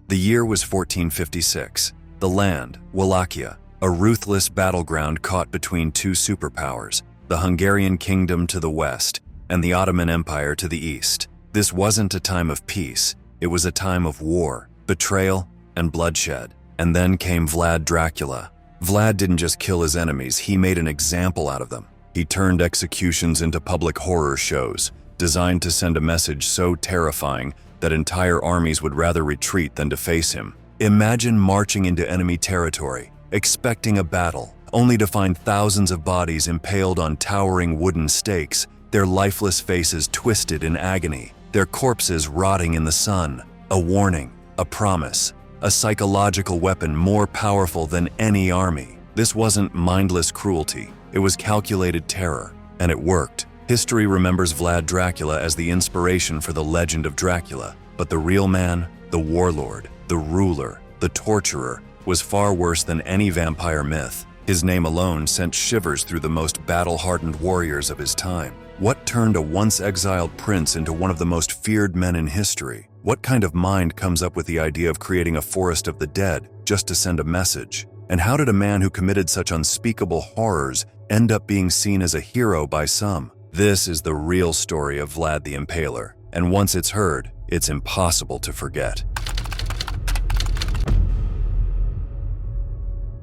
The year was 1456. The land, Wallachia, a ruthless battleground caught between two superpowers, the Hungarian kingdom to the west and the Ottoman Empire to the east. This wasn't a time of peace, it was a time of war, betrayal, and bloodshed. And then came Vlad Dracula. Vlad didn't just kill his enemies, he made an example out of them. He turned executions into public horror shows, designed to send a message so terrifying that entire armies would rather retreat than to face him. Imagine marching into enemy territory, expecting a battle, only to find thousands of bodies impaled on towering wooden stakes, their lifeless faces twisted in agony, their corpses rotting in the sun. A warning, a promise, a psychological weapon more powerful than any army. This wasn't mindless cruelty, it was calculated terror, and it worked. History remembers Vlad Dracula as the inspiration for the legend of Dracula, but the real man, the warlord, the ruler, the torturer, was far worse than any vampire myth. His name alone sent shivers through the most battle-hardened warriors of his time. What turned a once-exiled prince into one of the most feared men in history? What kind of mind comes up with the idea of creating a forest of the dead just to send a message? And how did a man who committed such unspeakable horrors end up being seen as a hero by some? This is the real story of Vlad the Impaler, and once it's heard, it's impossible to forget.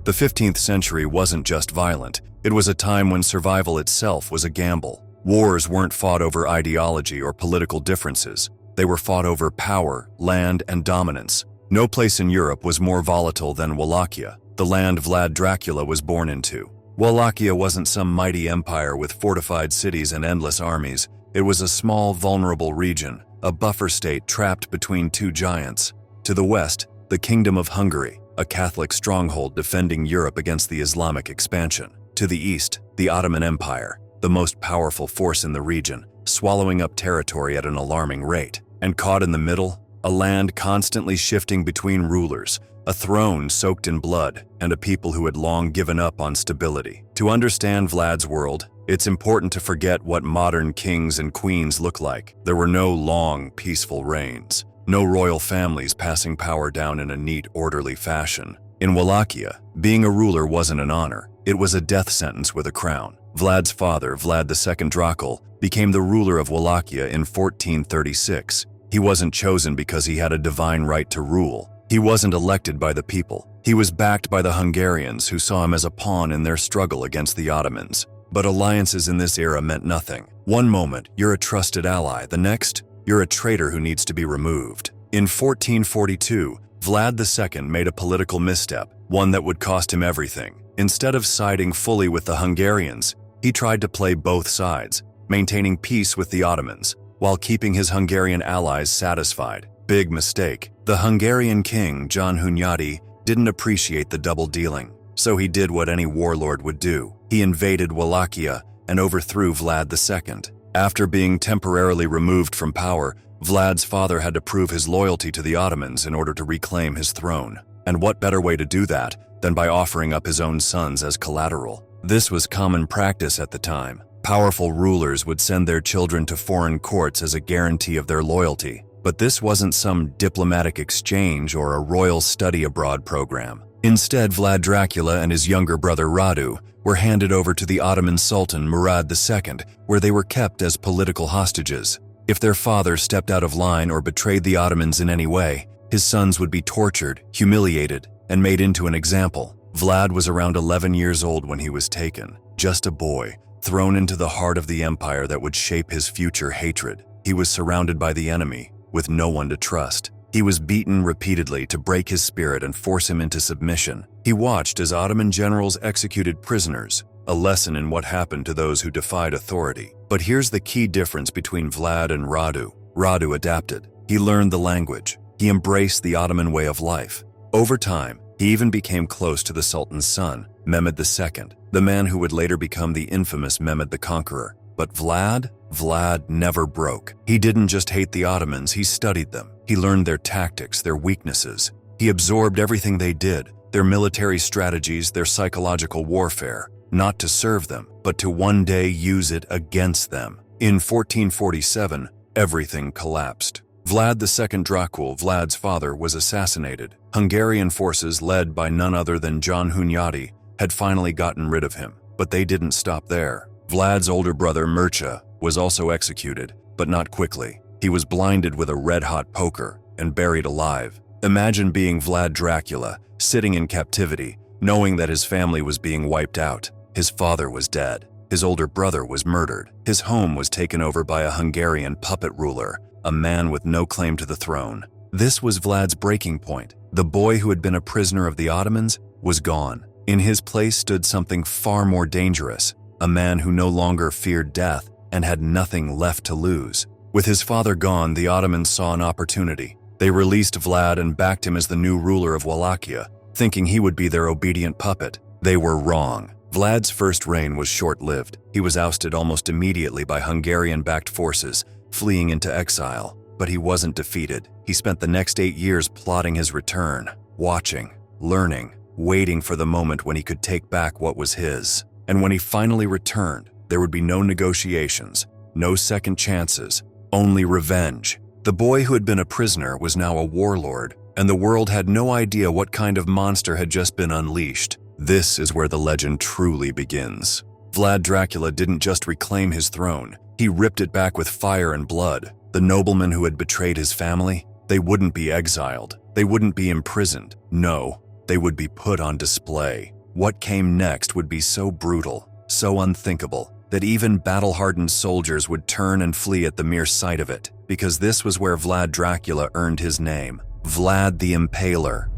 The 15th century wasn't just violent, it was a time when survival itself was a gamble. Wars weren't fought over ideology or political differences. They were fought over power, land, and dominance. No place in Europe was more volatile than Wallachia, the land Vlad Dracula was born into. Wallachia wasn't some mighty empire with fortified cities and endless armies. It was a small, vulnerable region, a buffer state trapped between two giants. To the west, the Kingdom of Hungary, a Catholic stronghold defending Europe against the Islamic expansion. To the east, the Ottoman Empire, the most powerful force in the region, swallowing up territory at an alarming rate. And caught in the middle, a land constantly shifting between rulers, a throne soaked in blood, and a people who had long given up on stability. To understand Vlad's world, it's important to forget what modern kings and queens look like. There were no long, peaceful reigns, no royal families passing power down in a neat, orderly fashion. In Wallachia, being a ruler wasn't an honor, it was a death sentence with a crown. Vlad's father, Vlad II Dracula, became the ruler of Wallachia in 1436. He wasn't chosen because he had a divine right to rule. He wasn't elected by the people. He was backed by the Hungarians, who saw him as a pawn in their struggle against the Ottomans. But alliances in this era meant nothing. One moment, you're a trusted ally. The next, you're a traitor who needs to be removed. In 1442, Vlad II made a political misstep, one that would cost him everything. Instead of siding fully with the Hungarians, he tried to play both sides, maintaining peace with the Ottomans, while keeping his Hungarian allies satisfied. Big mistake. The Hungarian king, John Hunyadi, didn't appreciate the double dealing, so he did what any warlord would do. He invaded Wallachia and overthrew Vlad II. After being temporarily removed from power, Vlad's father had to prove his loyalty to the Ottomans in order to reclaim his throne. And what better way to do that than by offering up his own sons as collateral? This was common practice at the time. Powerful rulers would send their children to foreign courts as a guarantee of their loyalty. But this wasn't some diplomatic exchange or a royal study abroad program. Instead, Vlad Dracula and his younger brother Radu were handed over to the Ottoman Sultan Murad II, where they were kept as political hostages. If their father stepped out of line or betrayed the Ottomans in any way, his sons would be tortured, humiliated, and made into an example. Vlad was around 11 years old when he was taken, just a boy, thrown into the heart of the empire that would shape his future hatred. He was surrounded by the enemy, with no one to trust. He was beaten repeatedly to break his spirit and force him into submission. He watched as Ottoman generals executed prisoners, a lesson in what happened to those who defied authority. But here's the key difference between Vlad and Radu. Radu adapted. He learned the language. He embraced the Ottoman way of life. Over time, he even became close to the Sultan's son, Mehmed II, the man who would later become the infamous Mehmed the Conqueror. But Vlad never broke. He didn't just hate the Ottomans, he studied them. He learned their tactics, their weaknesses. He absorbed everything they did, their military strategies, their psychological warfare, not to serve them, but to one day use it against them. In 1447, everything collapsed. Vlad II Dracula, Vlad's father, was assassinated. Hungarian forces, led by none other than John Hunyadi, had finally gotten rid of him. But they didn't stop there. Vlad's older brother, Mircea, was also executed, but not quickly. He was blinded with a red-hot poker and buried alive. Imagine being Vlad Dracula, sitting in captivity, knowing that his family was being wiped out. His father was dead. His older brother was murdered. His home was taken over by a Hungarian puppet ruler, a man with no claim to the throne. This was Vlad's breaking point. The boy who had been a prisoner of the Ottomans was gone. In his place stood something far more dangerous, a man who no longer feared death and had nothing left to lose. With his father gone, the Ottomans saw an opportunity. They released Vlad and backed him as the new ruler of Wallachia, thinking he would be their obedient puppet. They were wrong. Vlad's first reign was short-lived. He was ousted almost immediately by Hungarian-backed forces, fleeing into exile. But he wasn't defeated. He spent the next 8 years plotting his return, watching, learning, waiting for the moment when he could take back what was his. And when he finally returned, there would be no negotiations, no second chances, only revenge. The boy who had been a prisoner was now a warlord, and the world had no idea what kind of monster had just been unleashed. This is where the legend truly begins. Vlad Dracula didn't just reclaim his throne, he ripped it back with fire and blood. The noblemen who had betrayed his family, they wouldn't be exiled, they wouldn't be imprisoned. No, they would be put on display. What came next would be so brutal, so unthinkable, that even battle-hardened soldiers would turn and flee at the mere sight of it, because this was where Vlad Dracula earned his name, Vlad the Impaler.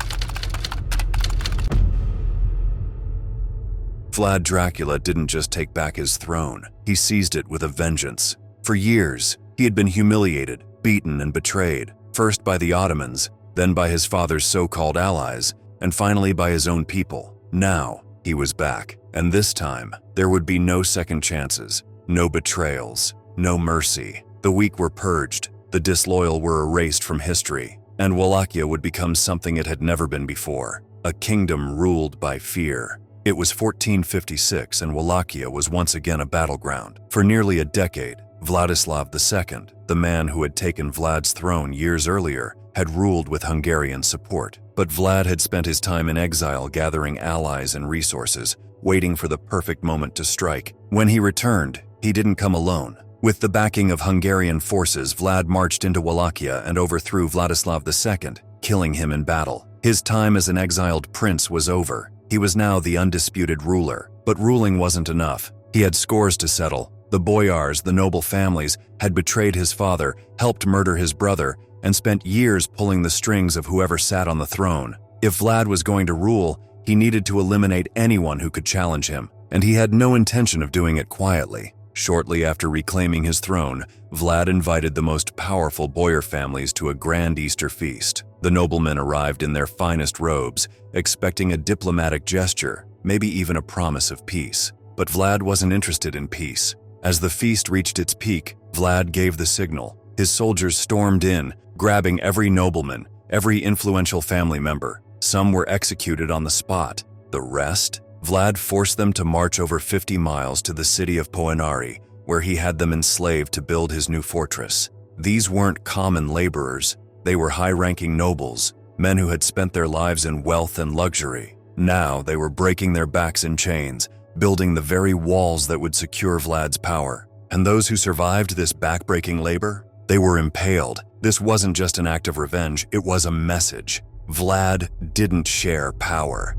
Vlad Dracula didn't just take back his throne, he seized it with a vengeance. For years, he had been humiliated, beaten, and betrayed, first by the Ottomans, then by his father's so-called allies, and finally by his own people. Now, he was back, and this time, there would be no second chances, no betrayals, no mercy. The weak were purged, the disloyal were erased from history, and Wallachia would become something it had never been before, a kingdom ruled by fear. It was 1456, and Wallachia was once again a battleground. For nearly a decade, Vladislav II, the man who had taken Vlad's throne years earlier, had ruled with Hungarian support. But Vlad had spent his time in exile gathering allies and resources, waiting for the perfect moment to strike. When he returned, he didn't come alone. With the backing of Hungarian forces, Vlad marched into Wallachia and overthrew Vladislav II, killing him in battle. His time as an exiled prince was over. He was now the undisputed ruler. But ruling wasn't enough. He had scores to settle. The boyars, the noble families, had betrayed his father, helped murder his brother, and spent years pulling the strings of whoever sat on the throne. If Vlad was going to rule, he needed to eliminate anyone who could challenge him, and he had no intention of doing it quietly. Shortly after reclaiming his throne, Vlad invited the most powerful boyar families to a grand Easter feast. The noblemen arrived in their finest robes, expecting a diplomatic gesture, maybe even a promise of peace. But Vlad wasn't interested in peace. As the feast reached its peak, Vlad gave the signal. His soldiers stormed in, grabbing every nobleman, every influential family member. Some were executed on the spot. The rest? Vlad forced them to march over 50 miles to the city of Poenari, where he had them enslaved to build his new fortress. These weren't common laborers. They were high-ranking nobles, men who had spent their lives in wealth and luxury. Now they were breaking their backs in chains, building the very walls that would secure Vlad's power. And those who survived this back-breaking labor? They were impaled. This wasn't just an act of revenge, it was a message. Vlad didn't share power.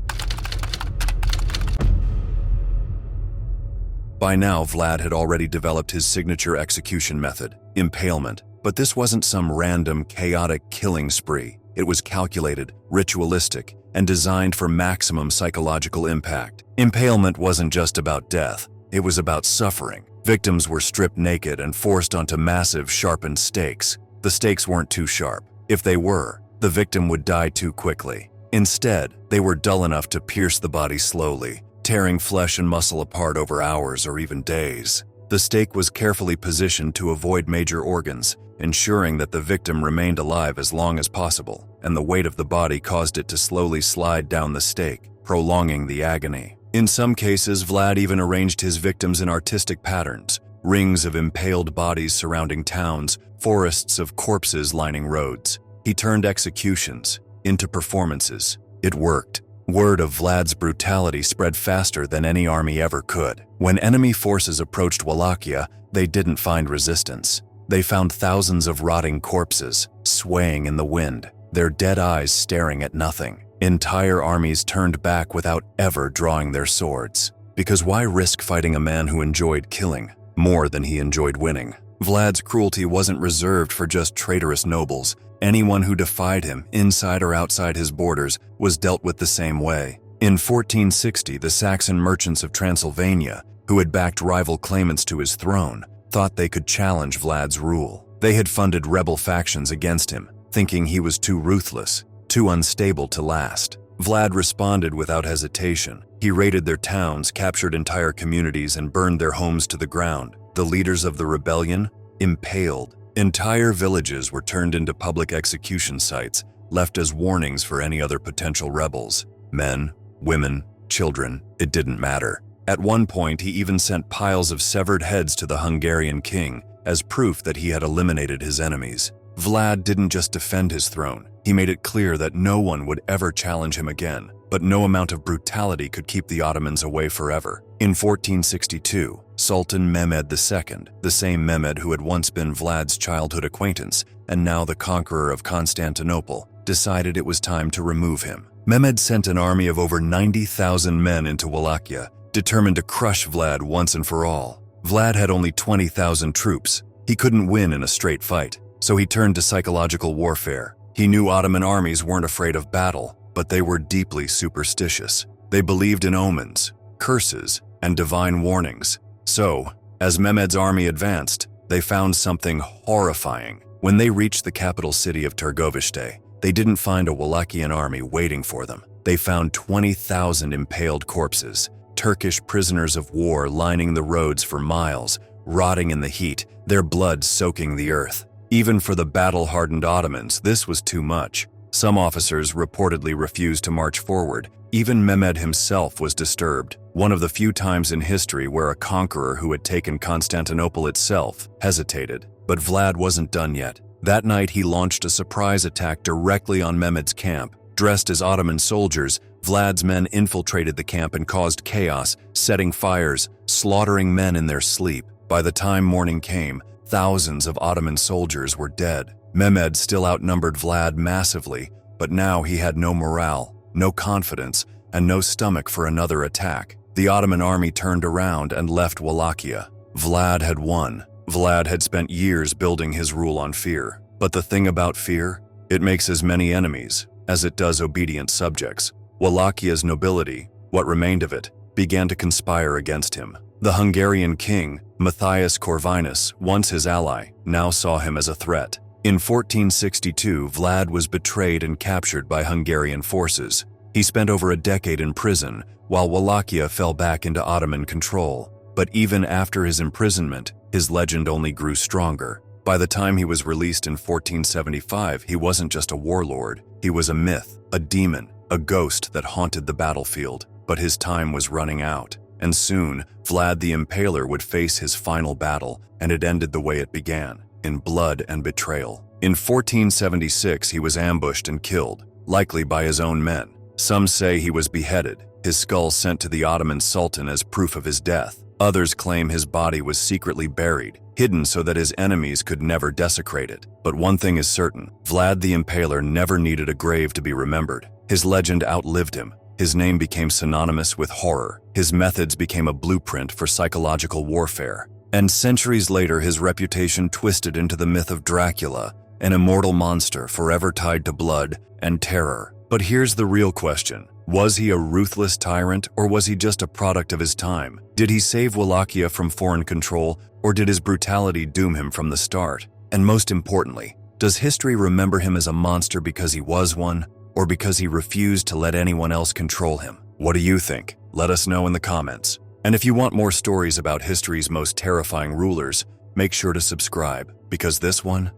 By now, Vlad had already developed his signature execution method, impalement. But this wasn't some random, chaotic killing spree. It was calculated, ritualistic, and designed for maximum psychological impact. Impalement wasn't just about death, it was about suffering. Victims were stripped naked and forced onto massive, sharpened stakes. The stakes weren't too sharp. If they were, the victim would die too quickly. Instead, they were dull enough to pierce the body slowly, tearing flesh and muscle apart over hours or even days. The stake was carefully positioned to avoid major organs, ensuring that the victim remained alive as long as possible, and the weight of the body caused it to slowly slide down the stake, prolonging the agony. In some cases, Vlad even arranged his victims in artistic patterns, rings of impaled bodies surrounding towns, forests of corpses lining roads. He turned executions into performances. It worked. Word of Vlad's brutality spread faster than any army ever could. When enemy forces approached Wallachia, they didn't find resistance. They found thousands of rotting corpses, swaying in the wind, their dead eyes staring at nothing. Entire armies turned back without ever drawing their swords. Because why risk fighting a man who enjoyed killing more than he enjoyed winning? Vlad's cruelty wasn't reserved for just traitorous nobles. Anyone who defied him, inside or outside his borders, was dealt with the same way. In 1460, the Saxon merchants of Transylvania, who had backed rival claimants to his throne, thought they could challenge Vlad's rule. They had funded rebel factions against him, thinking he was too ruthless, too unstable to last. Vlad responded without hesitation. He raided their towns, captured entire communities, and burned their homes to the ground. The leaders of the rebellion, impaled. Entire villages were turned into public execution sites, left as warnings for any other potential rebels. Men, women, children, it didn't matter. At one point, he even sent piles of severed heads to the Hungarian king as proof that he had eliminated his enemies. Vlad didn't just defend his throne. He made it clear that no one would ever challenge him again. But no amount of brutality could keep the Ottomans away forever. In 1462, Sultan Mehmed II, the same Mehmed who had once been Vlad's childhood acquaintance and now the conqueror of Constantinople, decided it was time to remove him. Mehmed sent an army of over 90,000 men into Wallachia, determined to crush Vlad once and for all. Vlad had only 20,000 troops. He couldn't win in a straight fight, so he turned to psychological warfare. He knew Ottoman armies weren't afraid of battle, but they were deeply superstitious. They believed in omens, curses, and divine warnings. So, as Mehmed's army advanced, they found something horrifying. When they reached the capital city of Târgoviște, they didn't find a Wallachian army waiting for them. They found 20,000 impaled corpses, Turkish prisoners of war lining the roads for miles, rotting in the heat, their blood soaking the earth. Even for the battle-hardened Ottomans, this was too much. Some officers reportedly refused to march forward. Even Mehmed himself was disturbed, one of the few times in history where a conqueror who had taken Constantinople itself hesitated. But Vlad wasn't done yet. That night he launched a surprise attack directly on Mehmed's camp. Dressed as Ottoman soldiers, Vlad's men infiltrated the camp and caused chaos, setting fires, slaughtering men in their sleep. By the time morning came, thousands of Ottoman soldiers were dead. Mehmed still outnumbered Vlad massively, but now he had no morale, no confidence, and no stomach for another attack. The Ottoman army turned around and left Wallachia. Vlad had won. Vlad had spent years building his rule on fear. But the thing about fear, it makes as many enemies as it does obedient subjects. Wallachia's nobility, what remained of it, began to conspire against him. The Hungarian king, Matthias Corvinus, once his ally, now saw him as a threat. In 1462, Vlad was betrayed and captured by Hungarian forces. He spent over a decade in prison, while Wallachia fell back into Ottoman control. But even after his imprisonment, his legend only grew stronger. By the time he was released in 1475, he wasn't just a warlord. He was a myth, a demon, a ghost that haunted the battlefield. But his time was running out. And soon, Vlad the Impaler would face his final battle, and it ended the way it began, in blood and betrayal. In 1476, he was ambushed and killed, likely by his own men. Some say he was beheaded, his skull sent to the Ottoman Sultan as proof of his death. Others claim his body was secretly buried, hidden so that his enemies could never desecrate it. But one thing is certain, Vlad the Impaler never needed a grave to be remembered. His legend outlived him. His name became synonymous with horror. His methods became a blueprint for psychological warfare. And centuries later, his reputation twisted into the myth of Dracula, an immortal monster forever tied to blood and terror. But here's the real question. Was he a ruthless tyrant, or was he just a product of his time? Did he save Wallachia from foreign control, or did his brutality doom him from the start? And most importantly, does history remember him as a monster because he was one, or because he refused to let anyone else control him? What do you think? Let us know in the comments. And if you want more stories about history's most terrifying rulers, make sure to subscribe, because this one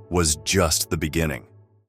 was just the beginning.